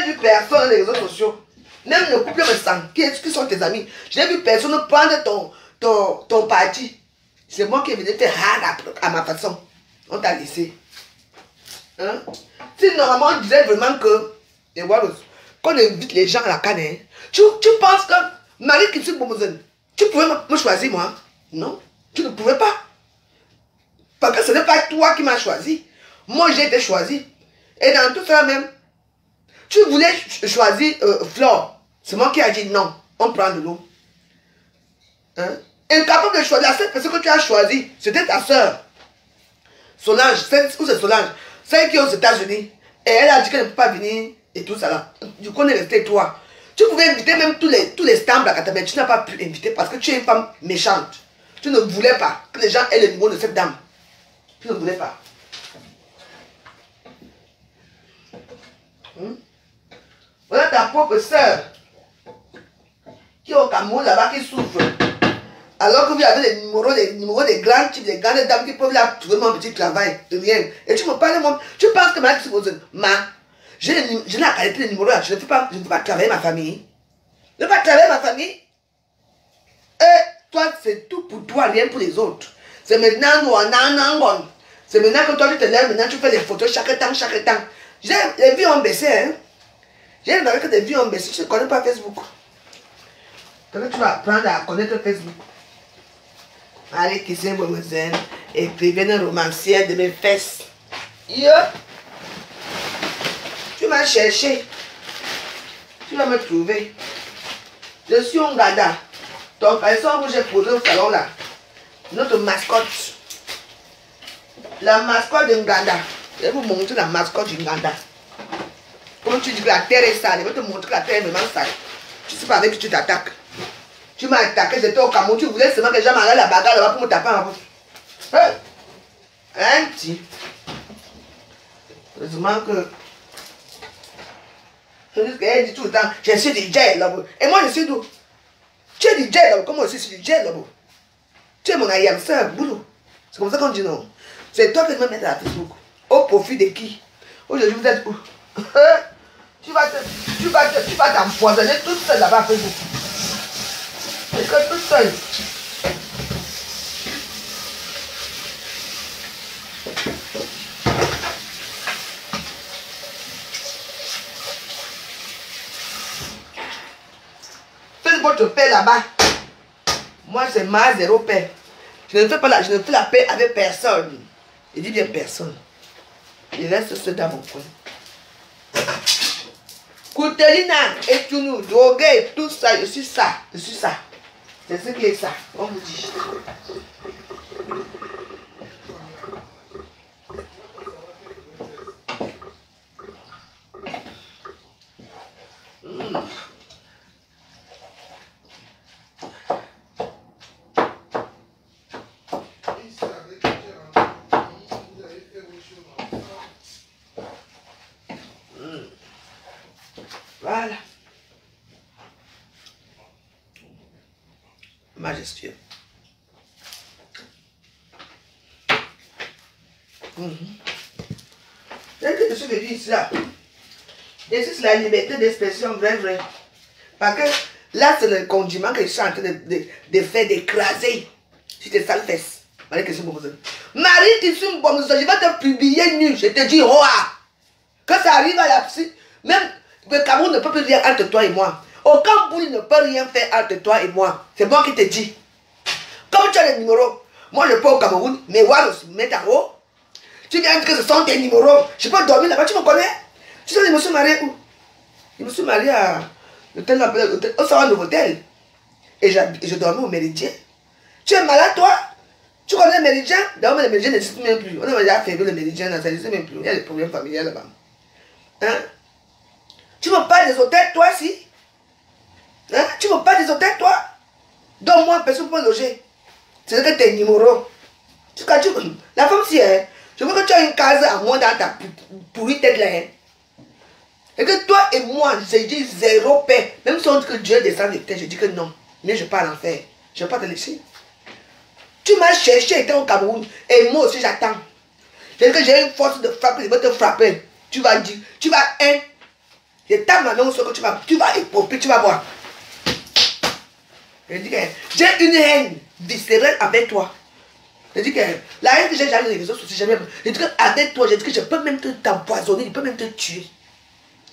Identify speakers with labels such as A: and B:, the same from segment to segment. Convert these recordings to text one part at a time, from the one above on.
A: vu personne dans les réseaux sociaux. Même le couple me sent, qui sont tes amis. Je n'ai vu personne prendre ton parti. C'est moi qui venais faire hard à ma façon. On t'a laissé. Hein? Si normalement on disait vraiment que, qu'on invite les gens à la canne, hein, tu penses que Marie qui suit Bomozen, tu pouvais me choisir moi? Non, tu ne pouvais pas. Parce que ce n'est pas toi qui m'as choisi. Moi j'ai été choisi. Et dans tout ça même, tu voulais choisir Flore. C'est moi qui ai dit non, on prend de l'eau. Hein? Incapable de choisir la seule personne que tu as choisi, c'était ta soeur. Solange, où c'est Solange? Celle qui est aux États-Unis. Et elle a dit qu'elle ne peut pas venir et tout ça là. Du coup, on est resté toi. Tu pouvais inviter même tous les stamps à Katabé. Tu n'as pas pu inviter parce que tu es une femme méchante. Tu ne voulais pas que les gens aient le numéro de cette dame. Tu ne voulais pas. Voilà ta propre soeur qui est au Cameroun là-bas qui souffre. Alors que vous avez les numéros des grands types, des grandes dames qui peuvent là trouver mon petit travail, de rien. Et tu me parles, moi, tu penses que je n'ai la qualité de numéro là, je ne peux pas travailler ma famille. Je ne peux pas travailler ma famille. Et toi, c'est tout pour toi, rien pour les autres. C'est maintenant, c'est maintenant que toi tu te lèves, maintenant tu fais les photos chaque temps. Les vues ont baissé, hein. J'ai remarqué que les vues ont baissé, je ne connais pas Facebook. Donc tu vas apprendre à connaître Facebook. Allez, qui c'est mademoiselle, écrivaine romancière de mes fesses. Yo! Tu m'as cherché. Tu vas me trouver. Je suis un gada. Ton caleçon que j'ai posé au salon là. Notre mascotte. La mascotte de Nganda. Je vais vous montrer la mascotte du Nganda. Comme tu dis que la terre est sale, je vais te montrer que la terre est vraiment sale. Tu sais pas avec qui tu t'attaques. Tu m'as attaqué, j'étais au Cameroun, tu voulais seulement que les gens m'arrêtent la bagarre là-bas pour me taper en bouche. Hein, petit. Heureusement que. Je dis qu'elle dit tout le temps, je suis DJ là-bas. Et moi je suis d'où? Tu es DJ là-bas, comment je suis DJ là-bas? Tu es mon aïe-sœur, boulot. C'est comme ça qu'on dit non. C'est toi qui me mets à la Facebook. Au profit de qui? Aujourd'hui vous êtes où? Tu vas t'empoisonner toute seule là-bas à Facebook. C'est que toute seule. Facebook te paie là-bas. Moi c'est ma zéro paix. Je ne fais la paix avec personne. Je dis bien personne. Je reste seul dans mon coin. Koutelina et tout nous, drogué, tout ça, je suis ça. C'est ce qui est ça, on vous dit. Voilà. Majestueux. C'est que ce que je dis ici là. Et c'est la liberté d'expression, vrai. Parce que là, c'est le condiment que je suis en train de faire, d'écraser sur tes sales fesses. Marie, tu suis une bonne, je vais te publier nu. Je te dis, que ça arrive à la psy. Même le Cameroun ne peut plus rien entre toi et moi. Aucun boulot ne peut rien faire entre toi et moi. C'est moi qui te dis. Comme tu as les numéros, moi je peux au Cameroun, mais voilà, je me mets en haut. Tu viens dire que ce sont tes numéros. Je peux dormir là-bas, tu me connais? Tu sais, je me suis marié où? Je me suis marié à l'hôtel, au salon de l'hôtel. Et je dormais au Méridien. Tu es malade, toi? Tu connais le Méridien? D'ailleurs, le Méridien n'existe même plus. On a déjà fait le Méridien, ça n'existe même plus. Il y a des problèmes familiaux là-bas. Hein? Tu me parles des hôtels, toi, si? Hein? Tu me parles des hôtels, toi? Donne-moi un personne pour loger. C'est que tes numéros. La femme, si, hein, je veux que tu aies une case à moi dans ta pourrie tête là. Hein? Et que toi et moi, j'ai dit zéro paix. Même si on dit que Dieu descend de terre, je dis que non. Mais je pars en enfer. Je ne vais pas te laisser. Tu m'as cherché, était au Cameroun. Et moi aussi, j'attends. C'est que j'ai une force de frappe, je vais te frapper. Tu vas dire, tu vas Je tape ma main sur que tu vas époper, tu vas voir. Je dis que j'ai une haine viscérale avec toi. Je dis que la haine que j'ai jamais les réseaux sociaux, jamais. Je dis qu'avec toi, je dis que je peux même t'empoisonner, je peux même te tuer.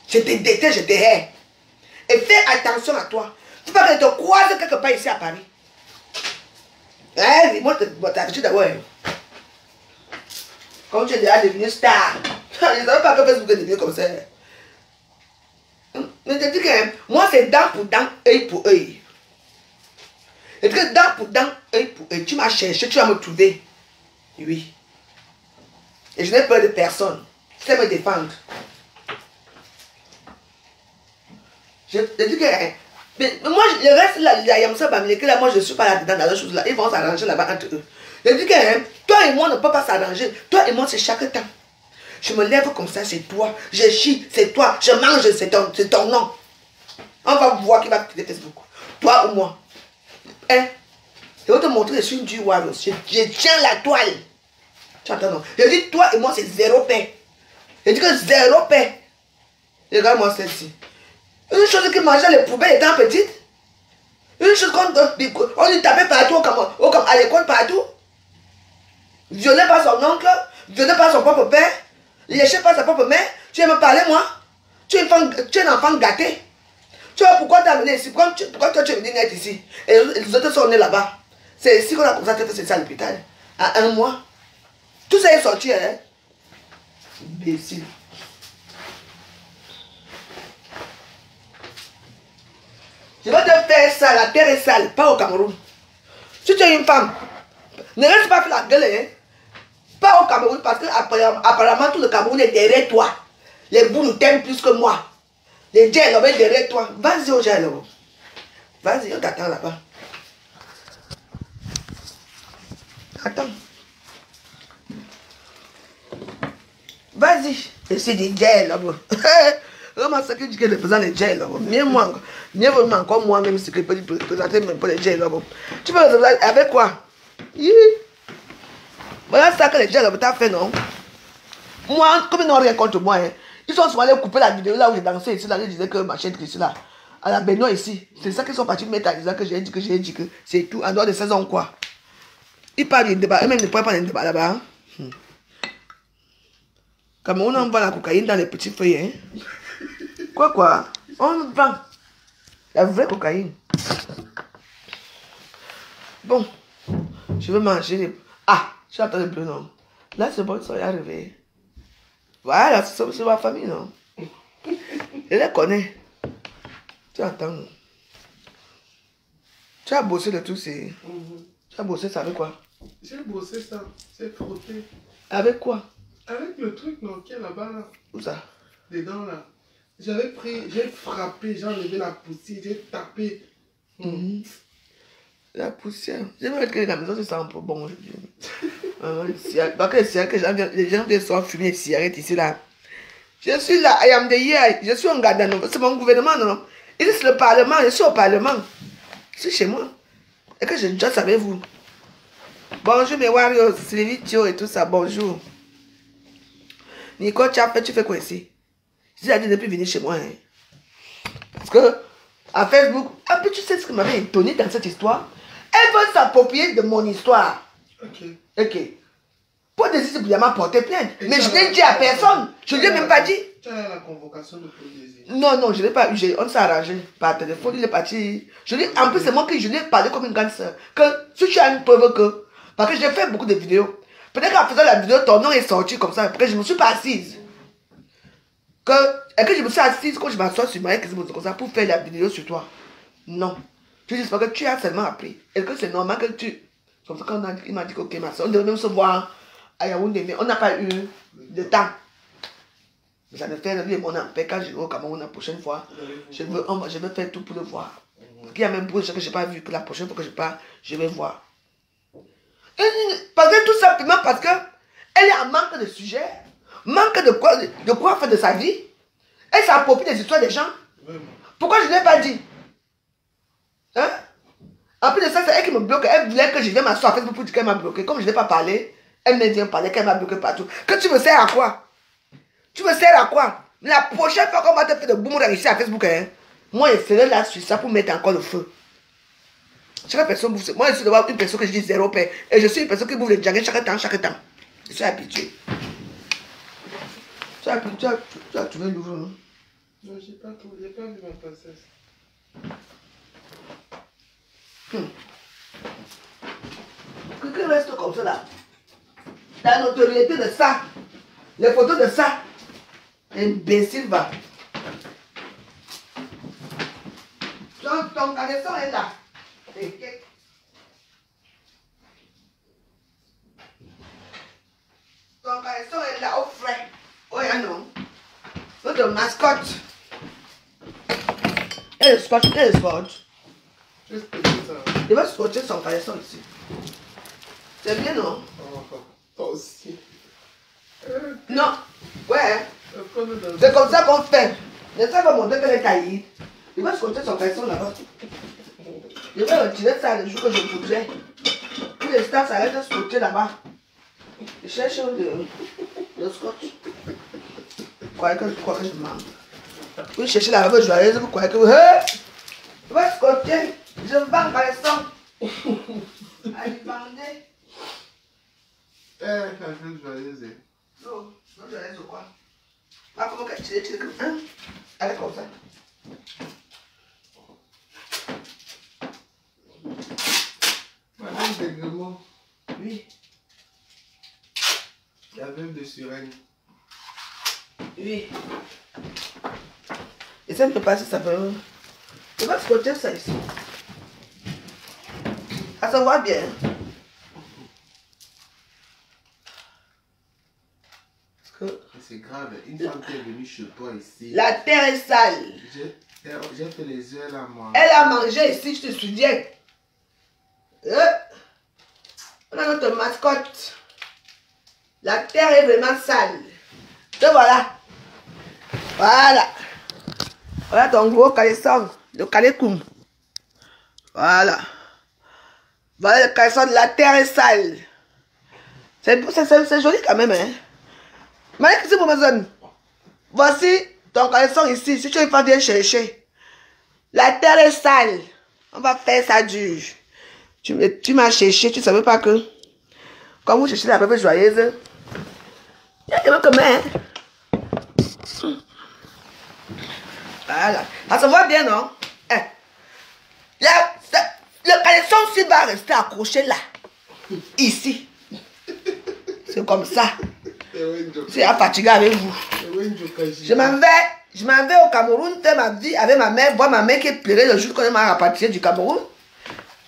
A: Je te déteste, je te hais. Et fais attention à toi. Tu vas que je te croise quelque part ici à Paris. Hein, moi, t'as habitué d'abord. Quand tu es déjà devenu star, je ne savais pas que Facebook est devenu comme ça. Mais je dis que moi, c'est dent pour dent, œil pour œil. Et que dent pour dent, œil pour œil. Tu m'as cherché, tu vas me trouver. Oui. Et je n'ai peur de personne. Je sais me défendre. Je dis que... Mais moi, le reste, là, moi, je ne suis pas là-dedans, dans la chose là. Ils vont s'arranger là-bas entre eux. Je dis que toi et moi, on ne peut pas s'arranger. Toi et moi, c'est chaque temps. Je me lève comme ça, c'est toi. Je chie, c'est toi. Je mange, c'est ton nom. On va voir qui va quitter Facebook. Toi ou moi. Hein? Je vais te montrer, je suis une dure warrior. Je tiens la toile. Tu entends, non? Je dis, toi et moi, c'est zéro paix. Je dis que zéro paix. Regarde-moi celle-ci. Une chose qui mangeait les poubelles étant petite. Une chose qu'on lui tapait partout, à l'école partout. Violé par son oncle, violé par son propre père, léché par sa propre mère. Tu viens me parler, moi? Tu es un enfant gâté. Tu vois pourquoi tu as amené ici? Pourquoi toi tu es venu naître ici? Et les autres sont nés là-bas. C'est ici qu'on a commencé à te faire ça à l'hôpital. À 1 mois. Tout ça est sorti, hein? Imbécile. Je vais te faire ça, la terre est sale, pas au Cameroun. Si tu es une femme, ne reste pas faire la gueule, hein? Pas au Cameroun, parce que apparemment tout le Cameroun est derrière toi. Les boules t'aiment plus que moi. Les gels sont derrière toi. Vas-y au gel. Vas-y, on t'attend là-bas. Attends. Vas-y. Et c'est des gels là-bas. Vraiment, ce que je dis que les présents des gels là-bas. Mieux vraiment encore moi-même, ce que je peux présenter même pas les gels là-bas. Tu peux les avec quoi? Voilà ça que les gels là-bas t'as fait, non? Moi, comme ils n'ont rien contre moi, hein, ils sont souvent allés couper la vidéo là où j'ai dansé ici, là, je disais que ma chaîne ici, là, à la Benoît ici. C'est ça qu'ils sont partis mettre à disant que j'ai dit que c'est tout, en dehors de 16 ans, quoi. Ils parlent de débat, eux-mêmes ne pourraient pas de débat là-bas. Hein. Comme on vend la cocaïne dans les petits feuilles, hein. Quoi? On vend la vraie cocaïne. Bon, je veux manger. Ah, je suis en train de bleu, non. Là, c'est bon, ils sont arrivés. Voilà, c'est ma famille, non? Je les connais. Tu entends, non? Tu as bossé le tout, c'est... Tu as bossé ça avec quoi?
B: J'ai bossé ça, c'est frotté.
A: Avec quoi?
B: Avec le truc, non, qui est là-bas, là.
A: Où ça?
B: Dedans, là. J'avais pris, j'ai frappé, j'ai enlevé la poussière, j'ai tapé.
A: La poussière. J'aimerais que la maison, c'est ça un peu bon aujourd'hui. Parce que les gens qui sont fumés des cigarettes ici, là. Je suis là, I am the year. Je suis en Gadano. C'est mon gouvernement, non? Ici, c'est le Parlement. Je suis au Parlement. Je suis chez moi. Et que je joue avec vous. Bonjour, mes warriors. Sylvie Thio et tout ça. Bonjour. Nico, tu fais quoi ici? Je dis à Dieu de ne plus venir chez moi. Hein. Parce que, à Facebook, un peu, tu sais ce qui m'avait étonné dans cette histoire? Elle veut s'approprier de mon histoire. Ok. Pour décider de porter plainte. Mais je n'ai dit à personne. Je ne lui ai même pas dit.
B: Tu as la convocation de police?
A: Non, je ne l'ai pas eu. On s'est arrangé par téléphone. Il est parti. En plus, c'est moi qui je lui ai parlé comme une grande soeur. Que si tu as une preuve que. Parce que j'ai fait beaucoup de vidéos. Peut-être qu'en faisant la vidéo, ton nom est sorti comme ça. Parce que je ne me suis pas assise. Et que je me suis assise quand je m'assois sur ma comme ça pour faire la vidéo sur toi. Non. Je dis parce que tu as seulement appris. Et que c'est normal que tu. Comme ça, quand il m'a dit que ok, ma soeur, on devait même se voir à Yaoundé, mais on n'a pas eu de temps. Mais ça ne fait rien, mon paix. Quand je vais au Cameroun la prochaine fois, je veux faire tout pour le voir. Il y a même beaucoup de gens que je n'ai pas vu, que la prochaine fois que je pars, je vais voir. Parce que tout simplement parce que elle est en manque de sujet, manque de quoi faire de sa vie. Elle s'approprie des histoires des gens. Pourquoi je ne l'ai pas dit? Hein? En plus de ça, c'est elle qui me bloque. Elle voulait que je vienne m'asseoir pour dire qu'elle m'a bloqué. Comme je n'ai pas parlé, elle me vient parler qu'elle m'a bloqué partout. Que tu me sers à quoi? Tu me sers à quoi? La prochaine fois qu'on va te faire de boomerang ici à Facebook, hein, moi, je serai là sur ça pour mettre encore le feu. Chaque personne bouffe. Moi, je suis devant une personne que je dis zéro paix. Et je suis une personne qui bouffe le jaguet chaque temps, chaque temps. Je suis habitué. Tu as trouvé le nouveau, non?
B: Non, j'ai pas vu ma princesse.
A: Quelqu'un reste comme ça là. La notoriété de ça. Les photos de ça. Imbécile va. Ton caresseur est là. Ton caresseur est là au frais. Oh, non. Notre mascotte. Et le scotch, et le scotch. Il va scotcher son caresseur ici. C'est bien, non?
B: Toi aussi.
A: Non. Ouais. C'est comme ça qu'on fait. J'essaie de montrer qu'elle est taillée. Il va scotcher son caresseur là-bas. Je vais retirer ça le jour que je voudrais. Pour l'instant, ça reste scotché là-bas. Je cherche le scotch. Vous croyez que je mange? Vous cherchez la robe joyeuse, vous croyez que vous... Je vais scotcher. Je vends caresseur. Allez, vendez.
B: La jeune joyeuse.
A: Non, non joyeuse ou quoi? Ah, comment qu'elle tire comme ça? Elle est comme ça.
B: Madame Déglement.
A: Oui.
B: La veuve de Suresnes.
A: Oui. Et ça ne peut pas si ça peut. Je vais scotcher ça ici. Ça se voit bien.
B: C'est grave. Une femme qui est venue chez toi ici.
A: La terre est sale.
B: J'ai fait les yeux là, moi.
A: Elle a mangé ici, je te souviens. On a notre mascotte. La terre est vraiment sale. Te voilà. Voilà. Voilà ton gros caleçon. Le calécoum. Voilà. Voilà le caleçon de la terre est sale. C'est joli quand même, hein. Malgré que c'est pour besoin. Voici ton caleçon ici. Si tu veux pas bien chercher. La terre est sale. On va faire ça dur. Tu m'as cherché. Tu ne savais pas que. Quand vous cherchez la bébé joyeuse. Il y a quelqu'un comme hein. Voilà. Ça se voit bien, non? Le caleçon aussi va rester accroché là. Ici. C'est comme ça. C'est à fatiguer avec vous. Je m'en vais au Cameroun faire ma vie avec ma mère, voir ma mère qui pleurait le jour qu'on m'a rapatrié du Cameroun.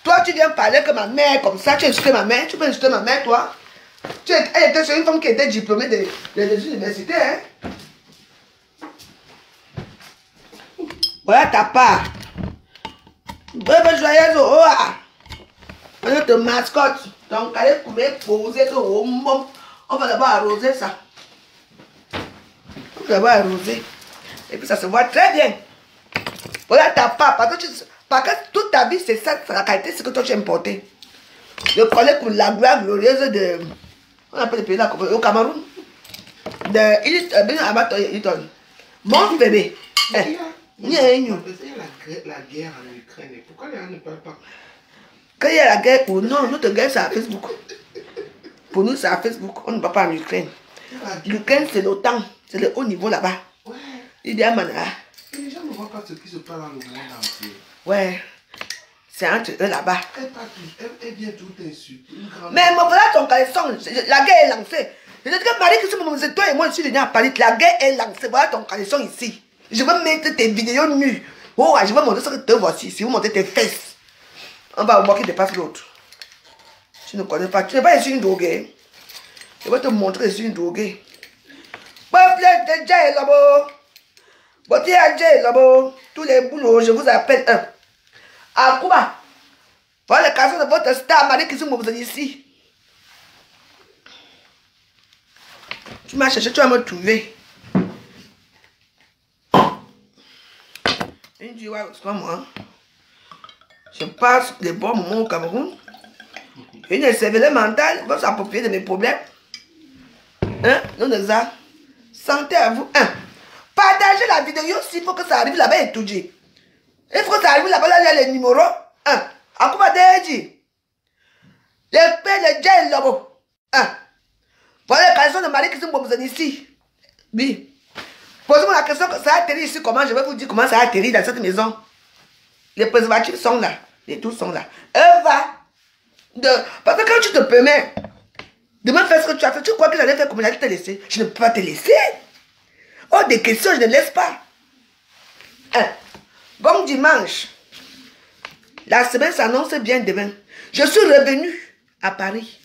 A: Toi, tu viens parler que ma mère comme ça, tu insultes ma mère, tu peux insulter ma mère, toi. Elle était sur une femme qui était diplômée des universités, hein. Voilà ta part. Bébé joyeuse, oh ah. Notre mascotte. Donc, allez couper, poser que oh mon. On va d'abord arroser ça. On va d'abord arroser. Et puis ça se voit très bien. Voilà ta part. Parce que toute ta vie, c'est ça, la qualité, c'est que toi tu as importé. Je connais pour la gloire glorieuse de. On appelle le pays là, au Cameroun. De Hilton. Mon bébé.
B: Il y a la guerre en Ukraine. Pourquoi les gens ne parlent pas?
A: Quand il y a la guerre, pour nous, notre guerre c'est à Facebook. Pour nous, c'est à Facebook. On ne va pas en Ukraine. L'Ukraine, c'est l'OTAN. C'est le haut niveau là-bas.
B: Ouais.
A: Il y a Mana.
B: Les gens ne voient pas ce qui se passe dans le monde entier.
A: Ouais. C'est entre eux là-bas.
B: Elle vient tout insulter.
A: Mais voilà ton caleçon. La guerre est lancée. Je te dis que Marie, c'est toi et moi, je suis venu à Paris. La guerre est lancée. Voilà ton caleçon ici. Je vais mettre tes vidéos nues. Oh, je vais montrer ce que te voici. Si vous montrez tes fesses, on va voir qui dépasse l'autre. Tu ne connais pas. Tu n'es pas ici une droguée. Je vais te montrer ici une droguée. Peuple de Djaï là-bas. Botier à Djaï là-bas. Tous les boulots, je vous appelle un. À Cuba. Voilà le casson de votre star, Marie qui vous êtes ici. Tu m'as cherché, tu vas me trouver. Une du moi. Je passe des bons moments au Cameroun. Une cervelle mentale va s'approprier de mes problèmes. Hein? Non, de ça. Santé à vous. Hein? Pas la vidéo aussi, il faut que ça arrive là-bas et tout dit. Il faut que ça arrive là-bas, là, il y a les numéros. À quoi dit? Les pères, les gels, là-bas. Voilà les caleçons de Marie qui sont besoin ici. Oui. Posez-moi la question, ça a atterri ici, comment? Je vais vous dire comment ça a atterri dans cette maison. Les préservatifs sont là. Les tout sont là. Parce que quand tu te permets de me faire ce que tu as fait, tu crois que j'allais faire comme j'allais te laisser? Je ne peux pas te laisser. Oh, des questions, je ne laisse pas. Bon dimanche. La semaine s'annonce bien demain. Je suis revenu à Paris.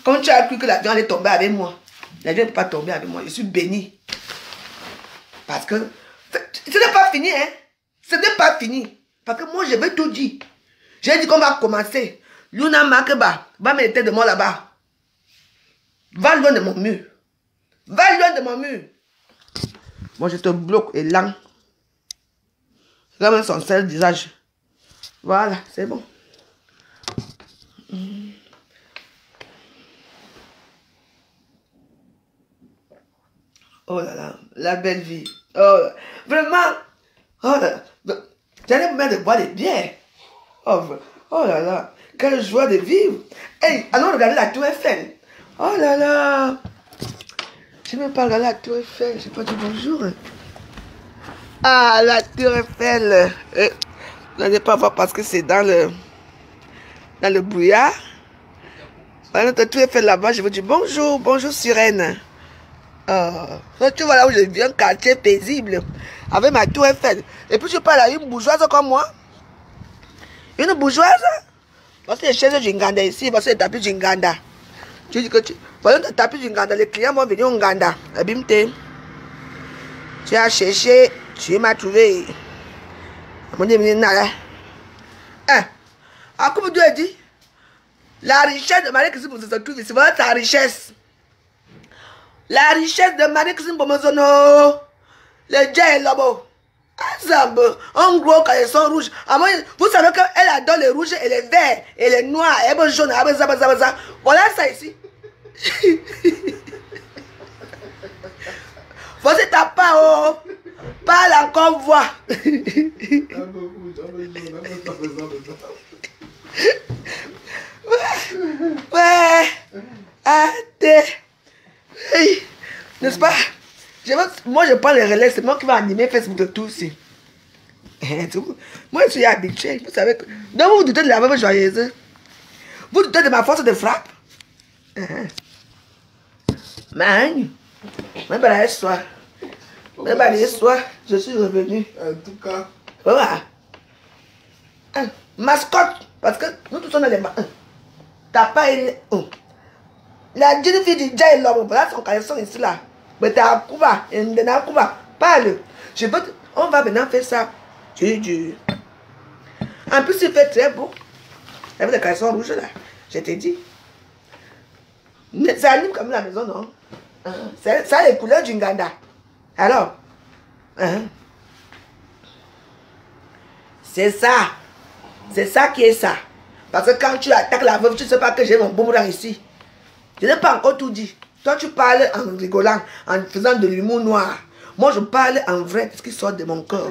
A: Quand tu as cru que l'avion allait tomber avec moi, l'avion ne peut pas tomber avec moi. Je suis béni. Parce que ce n'est pas fini, hein. Ce n'est pas fini. Parce que moi, je vais tout dire. J'ai dit qu'on va commencer. Luna Makeba va me têtes de moi là-bas. Va loin de mon mur. Va loin de mon mur. Moi, je te bloque et lent. Regarde son seul visage. Voilà, c'est bon. Oh là là, la belle vie. Oh, vraiment. Oh là là. J'allais me mettre de boire des bières. Oh là là. Quelle joie de vivre. Hey, allons regarder la tour Eiffel. Oh là là. Je n'ai même pas regardé la tour Eiffel. Je n'ai pas dit bonjour. Ah, la tour Eiffel. Vous n'allez pas voir parce que c'est dans le brouillard. Voilà notre tour Eiffel là-bas. Je vous dis bonjour. Bonjour, sirène. Tu vois là où je vis, un quartier paisible. Avec ma tour Eiffel. Et puis tu parles à une bourgeoise comme moi. Une bourgeoise. Parce que les chaises Jinganda ici, parce que les tapis Jinganda. Tu dis que tu... Voilà le tapis Jinganda, les clients vont venir au Nganda. Abimte. Tu as cherché, tu m'as trouvé. Mon Dieu, comme Dieu a dit, la richesse de Marie-Christine pour se trouve ici, voilà ta richesse. La richesse de Marie-Christine pour me zono. Le gel là-bas. Un gros caleçon rouge. Vous savez qu'elle adore les rouges et les verts et les noirs et les jaunes. Voilà ça ici. Voici ta part, oh. Parle encore, voix. Ouais. N'est-ce pas? Moi, je prends les relais, c'est moi qui vais animer Facebook de tout ici. Moi, je suis habitué. Vous savez que... Donc, vous doutez de la même joyeuse. Vous doutez de ma force de frappe. Même à l'histoire. Même à l'histoire, je suis revenu.
B: En tout cas.
A: Voilà. Mascotte. Parce que nous tous sommes dans les mains. T'as pas une... La jeune fille dit déjà l'homme. Voilà son caleçon ici là. Mais t'as un Cuba. Parle. On va maintenant faire ça. En plus, il fait très beau. Avec les caleçons rouges là. Je t'ai dit. Mais ça anime comme la maison, non? Ça a les couleurs du Nganda. Alors. C'est ça. C'est ça qui est ça. Parce que quand tu attaques la veuve, tu ne sais pas que j'ai mon boomerang ici. Je n'ai pas encore tout dit. Toi, tu parles en rigolant, en faisant de l'humour noir. Moi, je parle en vrai, ce qui sort de mon cœur.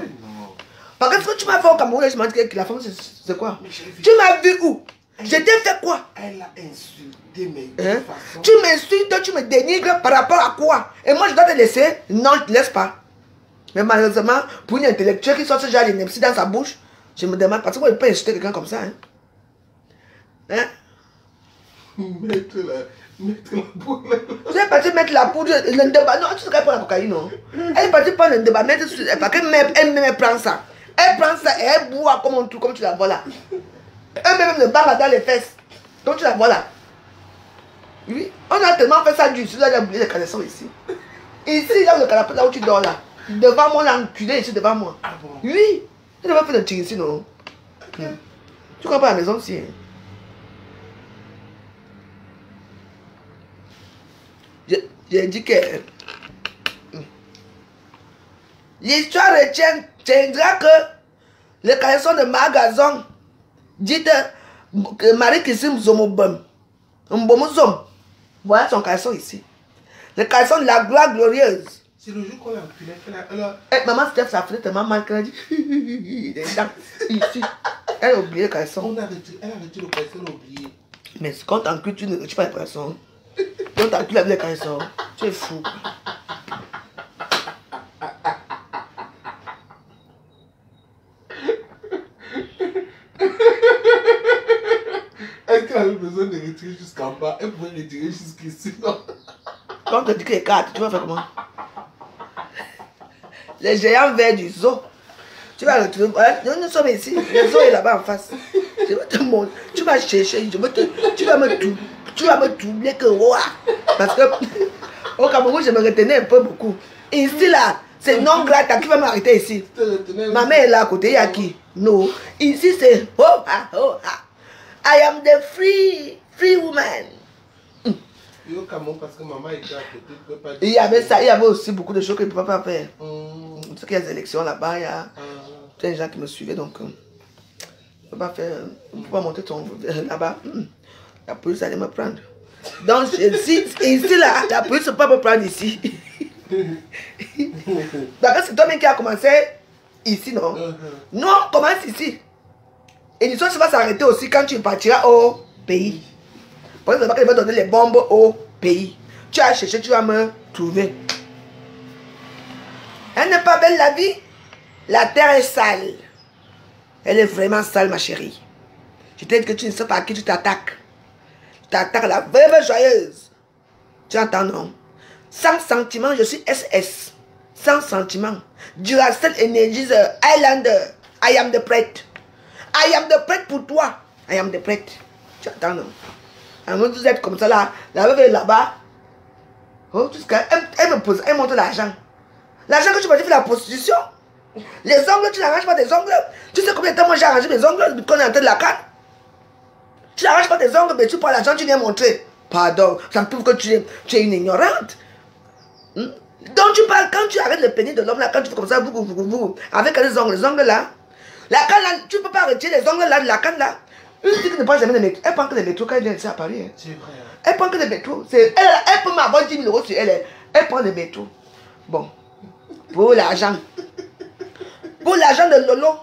A: Parce que ce que tu m'as fait au Cameroun, je m'as dit que la femme, c'est quoi? Tu m'as vu où? Je t'ai fait quoi?
B: Elle a insulté, mais de façon...
A: Tu m'insultes, tu me dénigres par rapport à quoi? Et moi, je dois te laisser? Non, je ne te laisse pas. Mais malheureusement, pour une intellectuelle qui sort ce genre d'ineptie dans sa bouche, je me demande, parce que moi, je ne peux pas insulter quelqu'un comme ça.
B: Mettre la poudre.
A: Tu es parti mettre la poudre, le débat. Non, tu sais qu'elle prend la cocaïne, non? Elle est partie prendre le débat, mettre sur... Parce qu'elle prend ça. Elle prend ça et elle boit comme un truc, comme tu la vois là. Elle même le barre dans les fesses. Donc tu la vois là. Oui. On a tellement fait ça du sud, là, il a oublié les caleçons ici. Ici, là où le canapé, là où tu dors là. Devant moi, l'enculé ici devant moi.
B: Ah bon?
A: Oui. Tu n'as pas fait de tir ici, non? Tu crois pas à la maison ici? J'ai dit que l'histoire retiendra que le caleçon de magasin dit que Marie-Christine Zomobom, voilà son caleçon ici. Le caleçon de la gloire glorieuse,
B: C'est le jour qu'on l'a enculé.
A: Maman Steph, ça faisait tellement mal qu'elle a dit. Des dents. Ici. Elle a oublié le caleçon.
B: Elle a retiré le caleçon, elle a oublié.
A: Mais quand t'encules, tu ne retires pas le caleçon. Quand t'encules avec le caleçon, tu es fou.
B: Est-ce qu'elle avait besoin de retirer jusqu'en bas? Elle pouvait retirer jusqu'ici, non?
A: Quand on te dit que les cartes, tu vas faire comment? Les géants verts du zoo. Tu vas retrouver. Nous sommes ici. Le zoo est là-bas en face. Je vais te montrer. Tu vas chercher. Tu vas me troubler que roi. Parce que au Cameroun, je me retenais un peu beaucoup. Ici, là, c'est non grata qui va m'arrêter ici. Ma mère est là à côté. Il y a qui? Non. Ici, c'est oh ah, oh ah. I am the free woman.
B: Et au Cameroun, parce que maman était à côté, tu peux pas dire.
A: Il y avait ça, il y avait aussi beaucoup de choses que je ne pouvais pas faire. Parce qu'il y a des élections là-bas, il y a des gens qui me suivaient, donc je ne peux pas faire, on ne peut pas monter ton là-bas. La police allait me prendre. Donc ici là, la police ne peut pas me prendre ici. Parce que c'est toi-même qui a commencé ici, non? Non, on commence ici. Et l'histoire va s'arrêter aussi quand tu partiras au pays. Parce que c'est pas qu'elle va donner les bombes au pays. Tu as cherché, tu vas me trouver. Elle n'est pas belle la vie. La terre est sale. Elle est vraiment sale, ma chérie. Je t'ai dit que tu ne sais pas à qui tu t'attaques. Tu t'attaques à la veuve joyeuse. Tu entends, non? Sans sentiment, je suis SS. Sans sentiment. Duracell Energies Highlander. I am the prêtre. I am the prêtre pour toi. I am the prêtre. Tu entends, non? Alors, vous êtes comme ça là. La veuve est là-bas. Oh, elle me pose, elle montre l'argent. L'argent que tu vas faire la prostitution. Les ongles, tu n'arranges pas tes ongles. Tu sais combien de temps moi j'ai arrangé mes ongles quand on est en train de la canne. Tu n'arranges pas tes ongles, mais tu prends l'argent, tu viens montrer. Pardon, ça me prouve que tu es une ignorante. Donc tu parles, quand tu arrêtes le pénis de l'homme là, quand tu fais comme ça, avec les ongles là. La canne là, tu ne peux pas retirer les ongles là de la canne là. Une fille qui ne prend jamais de métro. Elle prend que des métros quand elle vient ici à Paris. Hein. C'est vrai. Elle prend que des métros. Elle peut m'avoir 10 000 € sur elle. Elle prend des métros. Bon. Pour l'argent. Pour l'argent de Lolo.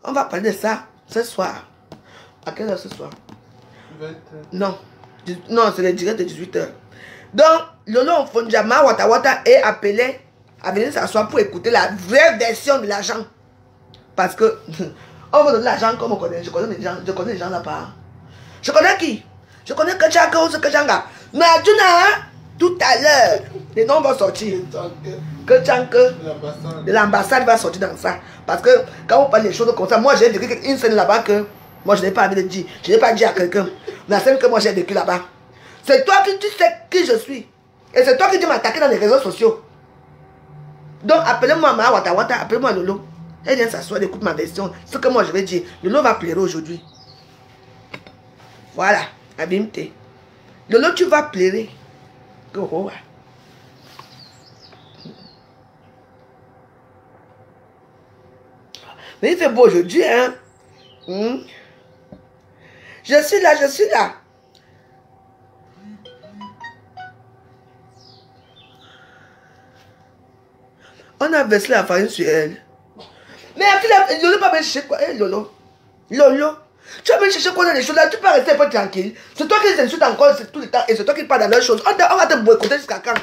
A: On va parler de ça ce soir. À quelle heure ce soir?
B: 20h.
A: Non. Non, c'est le direct de 18h. Donc, Lolo Fonjama Wata est appelé à venir s'asseoir pour écouter la vraie version de l'argent. Parce que on va donner l'argent comme on connaît. Je connais les gens là-bas. Je connais qui? Je connais Kachaka ou Kachanga. Mais tout à l'heure, les noms vont sortir. Kachanga de l'ambassade va sortir dans ça. Parce que quand on parle des choses comme ça, moi j'ai vécu une scène là-bas que moi je n'ai pas envie de dire. Je n'ai pas dit à quelqu'un. La scène que moi j'ai vécu là-bas. C'est toi qui tu sais qui je suis. Et c'est toi qui dis m'attaquer dans les réseaux sociaux. Donc appelez-moi Ma Wata, appelez-moi Lolo. Elle vient s'asseoir, écoute ma version. Ce que moi je vais dire, Lolo va pleurer aujourd'hui. Voilà, abîme-toi. Lolo, tu vas pleurer. Oh, mais il fait beau aujourd'hui, hein. Je suis là, je suis là. On a versé la farine sur elle. Mais Lolo pas me chercher quoi? Hey, Lolo. Lolo. Tu vas me chercher quoi dans les choses là? Tu peux rester un peu tranquille. C'est toi qui les insultes encore tout le temps et c'est toi qui parles dans leurs choses. On va te boycotter jusqu'à quand?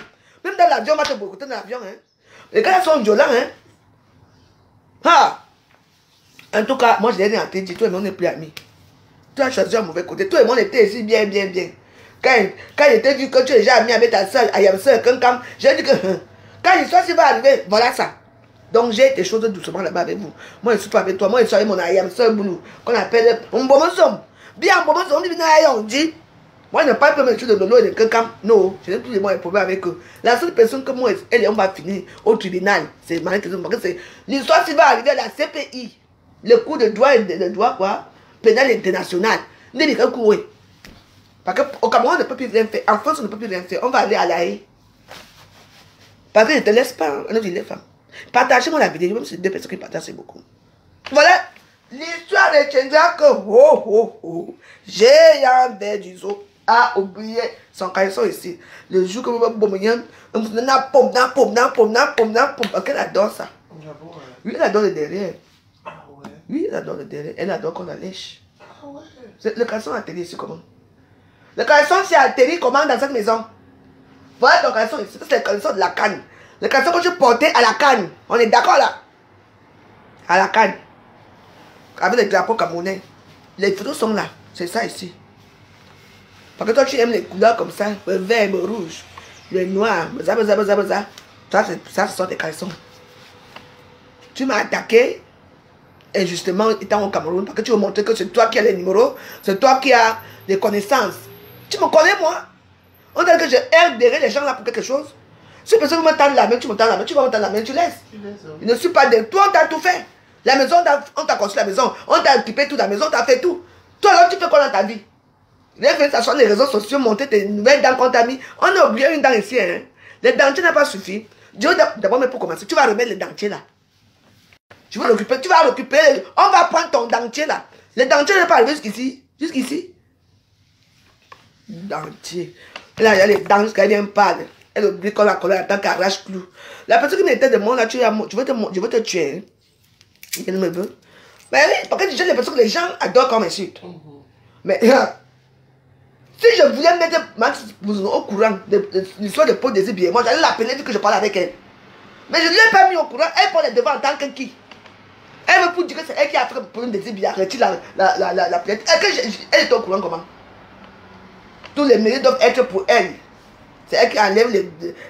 A: Même dans l'avion, on va te boycotter dans l'avion. Hein? Les gars sont violents. Hein? Ha! En tout cas, moi je l'ai dit, toi et moi on n'est plus amis. Tu as choisi un mauvais côté. Toi et moi on était ici bien. Quand j'étais vu que tu es déjà ami avec ta soeur, j'ai dit que quand l'histoire va arriver, voilà ça. Donc j'ai été chose doucement là-bas avec vous. Moi je suis pas avec toi. Moi je suis avec mon ayam soeur boulou. Qu'on appelle Mbomosom. Bien Mbomosom, on dit. Moi je n'ai pas peur de de Lolo et de quelqu'un. Non, je n'ai plus de problème avec eux. La seule personne que moi, on va finir au tribunal. C'est l'histoire qui va arriver à la CPI. Le coup de droit, quoi, pénal international. Parce qu'au Cameroun, on ne peut plus rien faire. En France, on ne peut plus rien faire. On va aller à la haie. Parce que je ne te laisse pas, on a dit les femmes. Partagez-moi la vidéo, même si c'est deux personnes qui partagent, c'est beaucoup. Voilà, l'histoire retiendra que, j'ai un verre du zoo. a oublié son caleçon ici. Le jour que vous me bombez, parce qu'elle adore ça. Oui, elle adore le derrière. Oui, elle adore le derrière. Elle adore qu'on la lèche. Le caleçon atterri ici comment? Le caleçon s'est atterri comment dans cette maison? Voilà ton caleçon ici. C'est le caleçon de la canne. Le caleçon que je portais à la canne. On est d'accord là? À la canne. Avec les drapeaux camerounais. Les photos sont là. C'est ça ici. Parce que toi tu aimes les couleurs comme ça. Le vert, le rouge, le noir. Ça, ce sont tes caleçons. Tu m'as attaqué injustement étant au Cameroun. Parce que tu veux montrer que c'est toi qui as les numéros. C'est toi qui as les connaissances. Tu me connais moi? On dirait que je erre derrière les gens là pour quelque chose. Si personne me tend la main, tu me tends la main. Tu vas me tendre la main, tu laisses. Je ne suis pas de toi, on t'a tout fait. La maison, on t'a construit la maison. On t'a occupé toute la maison, on t'a fait tout. Toi alors tu fais quoi dans ta vie? Les fait ça sur les réseaux sociaux, monter tes nouvelles dents qu'on t'a mis. On a oublié une dent ici. Hein. Les dentiers n'ont pas suffi. Dieu d'abord, mais pour commencer, tu vas remettre les dentiers là. Tu vas l'occuper, tu vas l'occuper. On va prendre ton dentier là. Les dentiers ne sont pas arrivés jusqu'ici. Jusqu'ici. Dentier. Là, il y a les dents jusqu'à vient parler. Elle oublie qu'on la colère en tant qu'arrache clou. La personne qui m'était de moi là, je veux te tuer. Hein. Elle me veut. Mais oui, parce que j'ai l'impression que les gens adorent qu'on m'insulte. Mais si je voulais mettre Max au courant de l'histoire de Paul Désir Bié, moi j'allais l'appeler vu que je parle avec elle. Mais je ne l'ai pas mis au courant. Elle prend les devants en tant que qui? Elle veut pour dire que c'est elle qui a fait Paul Désir Bié, retire la plainte. Elle est au courant comment? Tous les mérites doivent être pour elle. C'est elle qui enlève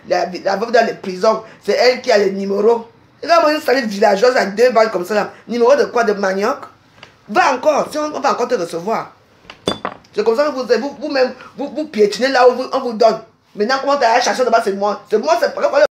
A: la veuve dans les prisons. C'est elle qui a les numéros. Regarde moi une salle villageoise à 2 balles comme ça là. Numéro de quoi? De manioc? Va encore, si on va encore te recevoir. C'est comme ça que vous piétinez là où on vous donne. Maintenant, comment tu as cherché là-bas, c'est moi. C'est moi, c'est pas